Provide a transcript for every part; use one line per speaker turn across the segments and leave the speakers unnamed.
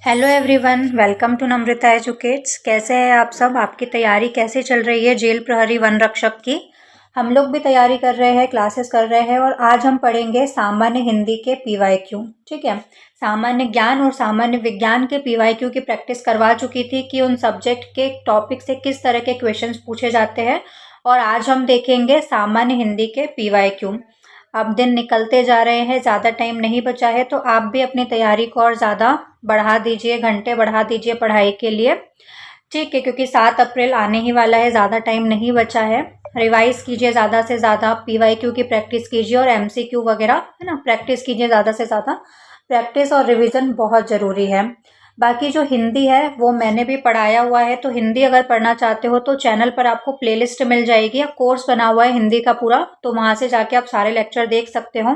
Hello everyone, welcome to Namrata educates. कैसे हैं आप सब? आपकी तैयारी कैसे चल रही है जेल प्रहरी वन रक्षक की? हम लोग भी तैयारी कर रहे हैं, क्लासेस कर रहे हैं और आज हम पढ़ेंगे सामान्य हिंदी के पीवाईक्यू। ठीक है, सामान्य ज्ञान और सामान्य विज्ञान के पीवाईक्यू की प्रैक्टिस करवा चुकी थी कि उन सब्जेक्ट के टॉपिक से किस तरह के क्वेश्चंस पूछे जाते हैं। और आज हम देखेंगे सामान्य हिंदी के पीवाईक्यू। अब दिन निकलते जा रहे हैं, ज़्यादा टाइम नहीं बचा है, तो आप भी अपनी तैयारी को और ज़्यादा बढ़ा दीजिए, घंटे बढ़ा दीजिए पढ़ाई के लिए। ठीक है, क्योंकि 7 अप्रैल आने ही वाला है, ज़्यादा टाइम नहीं बचा है। रिवाइज कीजिए ज़्यादा से ज़्यादा, पीवाईक्यू की प्रैक्टिस कीजिए और एमसीक्यू वगैरह है ना, प्रैक्टिस कीजिए ज़्यादा से ज़्यादा। प्रैक्टिस और रिवीजन बहुत ज़रूरी है। बाकी जो हिंदी है वो मैंने भी पढ़ाया हुआ है, तो हिंदी अगर पढ़ना चाहते हो तो चैनल पर आपको प्लेलिस्ट मिल जाएगी, या कोर्स बना हुआ है हिंदी का पूरा, तो वहाँ से जाके आप सारे लेक्चर देख सकते हो।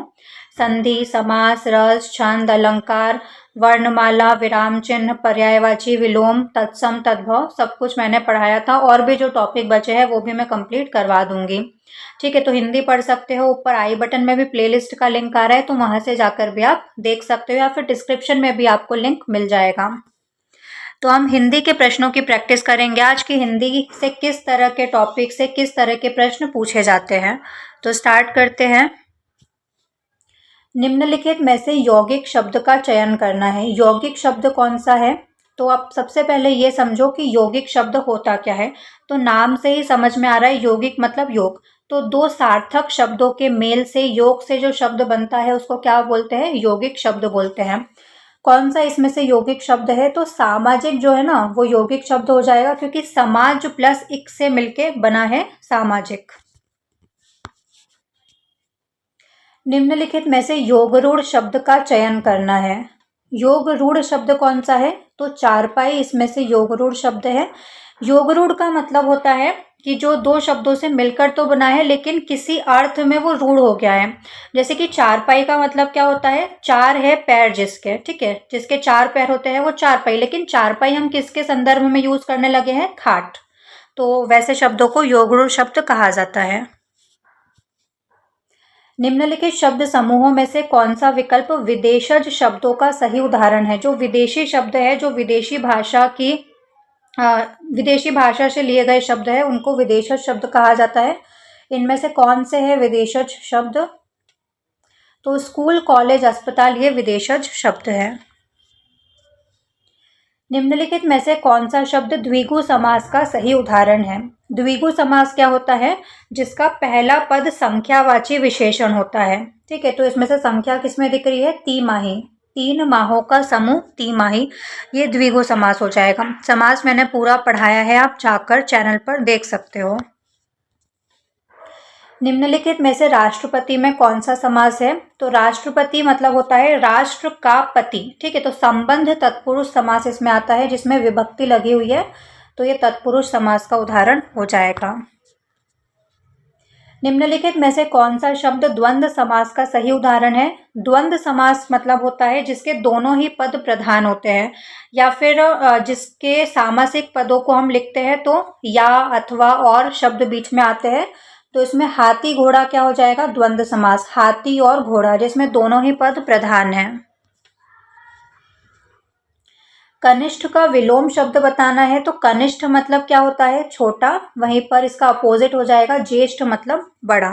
संधि, समास, रस, छंद, अलंकार, वर्णमाला, विराम चिन्ह, पर्यायवाची, विलोम, तत्सम, तद्भव सब कुछ मैंने पढ़ाया था, और भी जो टॉपिक बचे हैं वो भी मैं कंप्लीट करवा दूंगी। ठीक है, तो हिंदी पढ़ सकते हो। ऊपर आई बटन में भी प्लेलिस्ट का लिंक आ रहा है, तो वहां से जाकर भी आप देख सकते हो, या फिर डिस्क्रिप्शन में भी आपको लिंक मिल जाएगा। तो हम हिंदी के प्रश्नों की प्रैक्टिस करेंगे आज की हिंदी से किस तरह के टॉपिक से किस तरह के प्रश्न पूछे जाते हैं। तो स्टार्ट करते हैं। निम्नलिखित में से यौगिक शब्द का चयन करना है। यौगिक शब्द कौन सा है? तो आप सबसे पहले ये समझो कि यौगिक शब्द होता क्या है। तो नाम से ही समझ में आ रहा है, यौगिक मतलब योग। तो दो सार्थक शब्दों के मेल से, योग से जो शब्द बनता है उसको क्या बोलते हैं? यौगिक शब्द बोलते हैं। कौन सा इसमें से यौगिक शब्द है? तो सामाजिक जो है ना वो यौगिक शब्द हो जाएगा, क्योंकि समाज प्लस इक से मिलके बना है सामाजिक। निम्नलिखित में से योगरूढ़ शब्द का चयन करना है। योगरूढ़ शब्द कौन सा है? तो चारपाई इसमें से योगरूढ़ शब्द है। योगरूढ़ का मतलब होता है कि जो दो शब्दों से मिलकर तो बना है लेकिन किसी अर्थ में वो रूढ़ हो गया है। जैसे कि चारपाई का मतलब क्या होता है? चार है पैर जिसके, ठीक है, जिसके चार पैर होते हैं वो चारपाई। लेकिन चारपाई हम किसके संदर्भ में यूज करने लगे हैं? खाट। तो वैसे शब्दों को योगरूढ़ शब्द कहा जाता है। निम्नलिखित शब्द समूहों में से कौन सा विकल्प विदेशज शब्दों का सही उदाहरण है? जो विदेशी शब्द है, जो विदेशी भाषा की विदेशी भाषा से लिए गए शब्द है, उनको विदेशज शब्द कहा जाता है। इनमें से कौन से है विदेशज शब्द? तो स्कूल, कॉलेज, अस्पताल ये विदेशज शब्द है। निम्नलिखित में से कौन सा शब्द द्विगु समास का सही उदाहरण है? द्विगु समास क्या होता है? जिसका पहला पद संख्यावाची विशेषण होता है। ठीक है, तो इसमें से संख्या किसमें दिख रही है? तिमाही, 3 माहों का समूह तिमाही, ये द्विगु समास हो जाएगा। समास मैंने पूरा पढ़ाया है, आप जाकर चैनल पर देख सकते हो। निम्नलिखित में से राष्ट्रपति में कौन सा समास है? तो राष्ट्रपति मतलब होता है राष्ट्र का पति। ठीक है, तो संबंध तत्पुरुष समास इसमें आता है, जिसमें विभक्ति लगी हुई है, तो ये तत्पुरुष समास का उदाहरण हो जाएगा। निम्नलिखित में से कौन सा शब्द द्वंद्व समास का सही उदाहरण है? द्वंद्व समास मतलब होता है जिसके दोनों ही पद प्रधान होते हैं, या फिर जिसके सामासिक पदों को हम लिखते हैं तो या, अथवा, और शब्द बीच में आते हैं। तो इसमें हाथी घोड़ा क्या हो जाएगा? द्वंद्व समास, हाथी और घोड़ा, जिसमें दोनों ही पद प्रधान हैं। कनिष्ठ का विलोम शब्द बताना है। तो कनिष्ठ मतलब क्या होता है? छोटा। वहीं पर इसका अपोजिट हो जाएगा ज्येष्ठ मतलब बड़ा।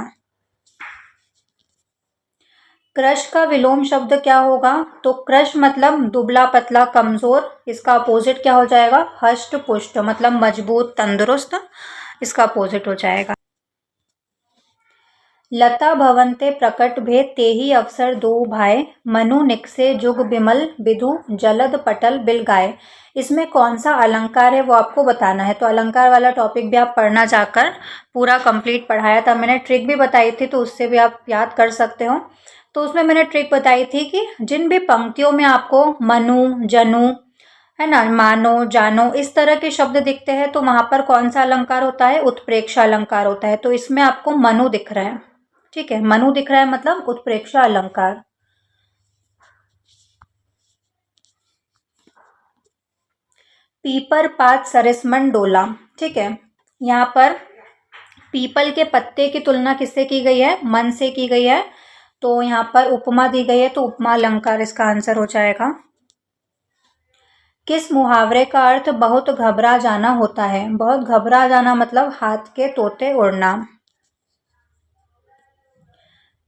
कृश का विलोम शब्द क्या होगा? तो कृश मतलब दुबला पतला कमजोर, इसका अपोजिट क्या हो जाएगा? हष्ट पुष्ट मतलब मजबूत तंदुरुस्त, इसका अपोजिट हो जाएगा। लता भवन्ते प्रकट भेद तेहि अवसर दो भाई, मनु निकसे जुग बिमल बिधु जलद पटल बिल गाय। इसमें कौन सा अलंकार है वो आपको बताना है। तो अलंकार वाला टॉपिक भी आप पढ़ना जाकर, पूरा कंप्लीट पढ़ाया था मैंने, ट्रिक भी बताई थी, तो उससे भी आप याद कर सकते हो। तो उसमें मैंने ट्रिक बताई थी कि जिन भी पंक्तियों में आपको मनु, जनु, है ना, मानो, जानो, इस तरह के शब्द दिखते हैं, तो वहां पर कौन सा अलंकार होता है? उत्प्रेक्षा अलंकार होता है। तो इसमें आपको मनु दिख रहा है। ठीक है, मनु दिख रहा है मतलब उत्प्रेक्षा अलंकार। पीपर पात सरसमन डोला। ठीक है, यहाँ पर पीपल के पत्ते की तुलना किससे की गई है? मन से की गई है। तो यहाँ पर उपमा दी गई है, तो उपमा अलंकार इसका आंसर हो जाएगा। किस मुहावरे का अर्थ बहुत घबरा जाना होता है? बहुत घबरा जाना मतलब हाथ के तोते उड़ना।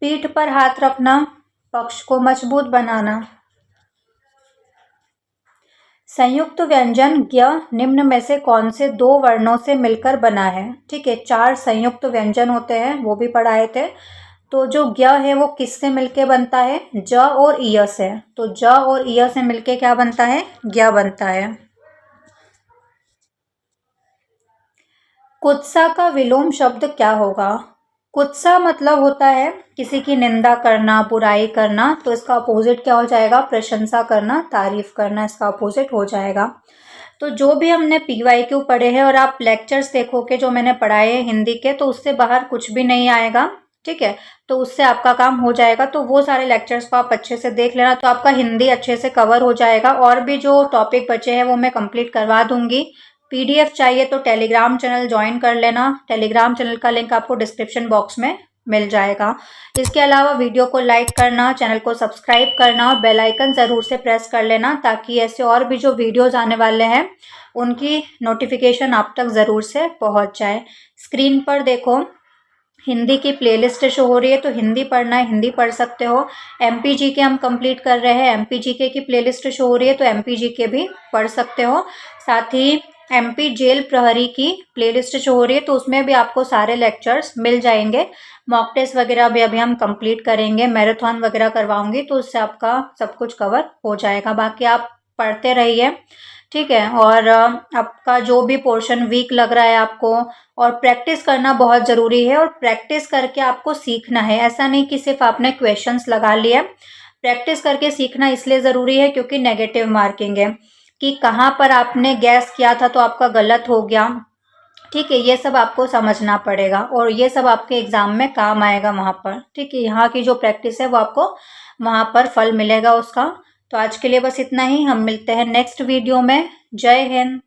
पीठ पर हाथ रखना, पक्ष को मजबूत बनाना। संयुक्त व्यंजन ज्ञ निम्न में से कौन से दो वर्णों से मिलकर बना है? ठीक है, 4 संयुक्त व्यंजन होते हैं, वो भी पढ़ाए थे। तो जो ज्ञ है वो किससे मिलके बनता है? ज और य से। तो ज और य से मिलके क्या बनता है? ज्ञ बनता है। कुत्सा का विलोम शब्द क्या होगा? कुत्सा मतलब होता है किसी की निंदा करना, बुराई करना, तो इसका अपोजिट क्या हो जाएगा? प्रशंसा करना, तारीफ करना, इसका अपोजिट हो जाएगा। तो जो भी हमने PYQ पढ़े हैं और आप लेक्चर्स देखोगे जो मैंने पढ़ाए हैं हिंदी के, तो उससे बाहर कुछ भी नहीं आएगा। ठीक है, तो उससे आपका काम हो जाएगा। तो वो सारे लेक्चर्स को आप अच्छे से देख लेना, तो आपका हिंदी अच्छे से कवर हो जाएगा। और भी जो टॉपिक बचे हैं वो मैं कंप्लीट करवा दूंगी। PDF चाहिए तो टेलीग्राम चैनल ज्वाइन कर लेना। टेलीग्राम चैनल का लिंक आपको डिस्क्रिप्शन बॉक्स में मिल जाएगा। इसके अलावा वीडियो को लाइक करना, चैनल को सब्सक्राइब करना और बेल आइकन ज़रूर से प्रेस कर लेना, ताकि ऐसे और भी जो वीडियोज़ आने वाले हैं उनकी नोटिफिकेशन आप तक ज़रूर से पहुंच जाए। स्क्रीन पर देखो, हिंदी की प्लेलिस्ट शो हो रही है, तो हिंदी पढ़ना है हिंदी पढ़ सकते हो। MPGK हम कंप्लीट कर रहे हैं, MPGK की प्लेलिस्ट शो हो रही है, तो MPGK भी पढ़ सकते हो। साथ ही MP जेल प्रहरी की प्लेलिस्ट शो हो रही है, तो उसमें भी आपको सारे लेक्चर्स मिल जाएंगे। मॉक टेस्ट वगैरह भी अभी हम कंप्लीट करेंगे, मैराथन वगैरह करवाऊंगी, तो उससे आपका सब कुछ कवर हो जाएगा। बाकी आप पढ़ते रहिए, ठीक है। और आपका जो भी पोर्शन वीक लग रहा है आपको, और प्रैक्टिस करना बहुत ज़रूरी है, और प्रैक्टिस करके आपको सीखना है। ऐसा नहीं कि सिर्फ आपने क्वेश्चंस लगा लिए। प्रैक्टिस करके सीखना इसलिए ज़रूरी है क्योंकि नेगेटिव मार्किंग है, कि कहाँ पर आपने गैस किया था तो आपका गलत हो गया। ठीक है, ये सब आपको समझना पड़ेगा और ये सब आपके एग्जाम में काम आएगा वहाँ पर। ठीक है, यहाँ की जो प्रैक्टिस है वो आपको वहाँ पर फल मिलेगा उसका। तो आज के लिए बस इतना ही, हम मिलते हैं नेक्स्ट वीडियो में। जय हिंद।